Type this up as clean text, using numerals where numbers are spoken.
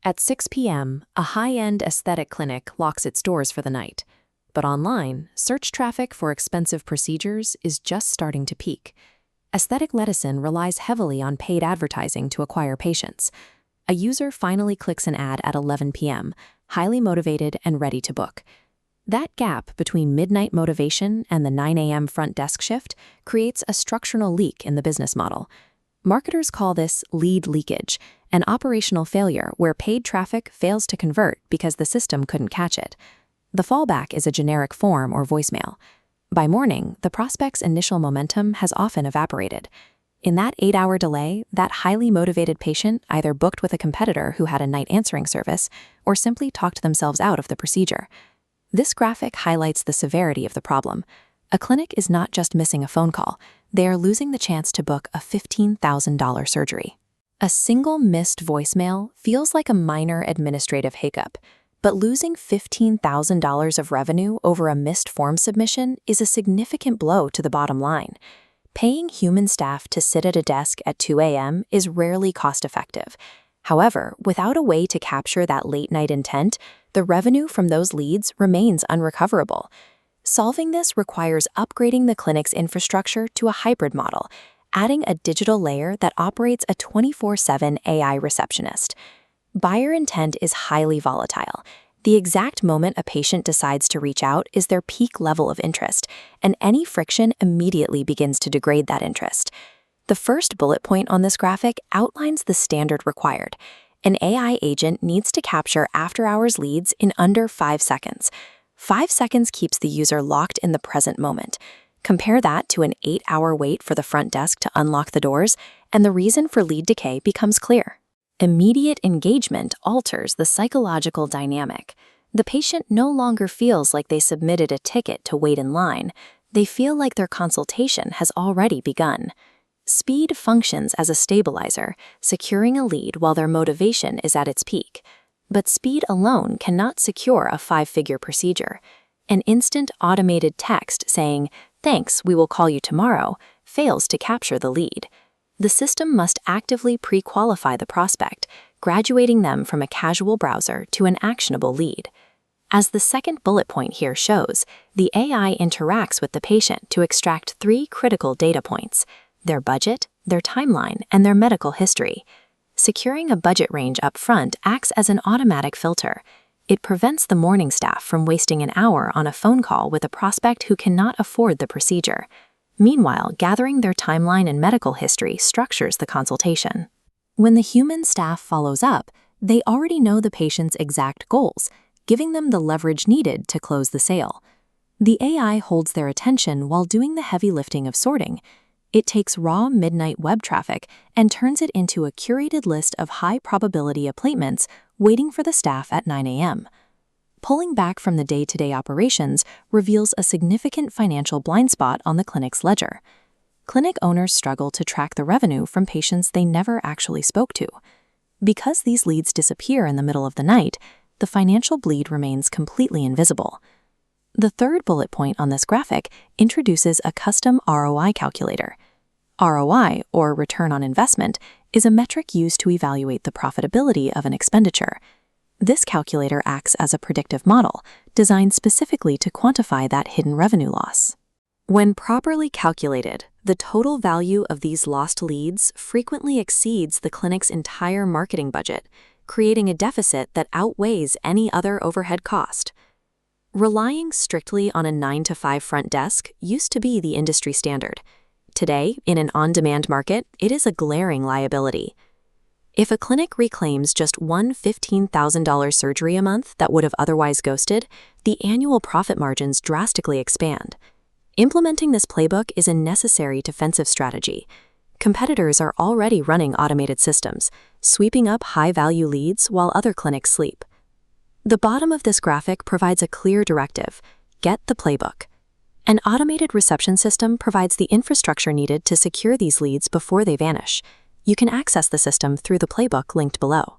At 6 p.m., a high-end aesthetic clinic locks its doors for the night. But online, search traffic for expensive procedures is just starting to peak. Aesthetic medicine relies heavily on paid advertising to acquire patients. A user finally clicks an ad at 11 p.m., highly motivated and ready to book. That gap between midnight motivation and the 9 a.m. front desk shift creates a structural leak in the business model. Marketers call this lead leakage, an operational failure where paid traffic fails to convert because the system couldn't catch it. The fallback is a generic form or voicemail. By morning, the prospect's initial momentum has often evaporated. In that 8-hour delay, that highly motivated patient either booked with a competitor who had a night answering service or simply talked themselves out of the procedure. This graphic highlights the severity of the problem. A clinic is not just missing a phone call, they are losing the chance to book a $15,000 surgery. A single missed voicemail feels like a minor administrative hiccup, but losing $15,000 of revenue over a missed form submission is a significant blow to the bottom line. Paying human staff to sit at a desk at 2 a.m. is rarely cost-effective. However, without a way to capture that late-night intent, the revenue from those leads remains unrecoverable. Solving this requires upgrading the clinic's infrastructure to a hybrid model, adding a digital layer that operates a 24/7 AI receptionist. Buyer intent is highly volatile. The exact moment a patient decides to reach out is their peak level of interest, and any friction immediately begins to degrade that interest. The first bullet point on this graphic outlines the standard required. An AI agent needs to capture after-hours leads in under 5 seconds. 5 seconds keeps the user locked in the present moment. Compare that to an 8-hour wait for the front desk to unlock the doors, and the reason for lead decay becomes clear. Immediate engagement alters the psychological dynamic. The patient no longer feels like they submitted a ticket to wait in line. They feel like their consultation has already begun. Speed functions as a stabilizer, securing a lead while their motivation is at its peak. But speed alone cannot secure a 5-figure procedure. An instant automated text saying, "Thanks, we will call you tomorrow," fails to capture the lead. The system must actively pre-qualify the prospect, graduating them from a casual browser to an actionable lead. As the second bullet point here shows, the AI interacts with the patient to extract 3 critical data points: their budget, their timeline, and their medical history. Securing a budget range up front acts as an automatic filter. It prevents the morning staff from wasting an hour on a phone call with a prospect who cannot afford the procedure. Meanwhile, gathering their timeline and medical history structures the consultation. When the human staff follows up, they already know the patient's exact goals, giving them the leverage needed to close the sale. The AI holds their attention while doing the heavy lifting of sorting. It takes raw midnight web traffic and turns it into a curated list of high-probability appointments waiting for the staff at 9 a.m. Pulling back from the day-to-day operations reveals a significant financial blind spot on the clinic's ledger. Clinic owners struggle to track the revenue from patients they never actually spoke to. Because these leads disappear in the middle of the night, the financial bleed remains completely invisible. The third bullet point on this graphic introduces a custom ROI calculator. ROI, or return on investment, is a metric used to evaluate the profitability of an expenditure. This calculator acts as a predictive model, designed specifically to quantify that hidden revenue loss. When properly calculated, the total value of these lost leads frequently exceeds the clinic's entire marketing budget, creating a deficit that outweighs any other overhead cost. Relying strictly on a 9-to-5 front desk used to be the industry standard. Today, in an on-demand market, it is a glaring liability. If a clinic reclaims just one $15,000 surgery a month that would have otherwise ghosted, the annual profit margins drastically expand. Implementing this playbook is a necessary defensive strategy. Competitors are already running automated systems, sweeping up high-value leads while other clinics sleep. The bottom of this graphic provides a clear directive: get the playbook. An automated reception system provides the infrastructure needed to secure these leads before they vanish. You can access the system through the playbook linked below.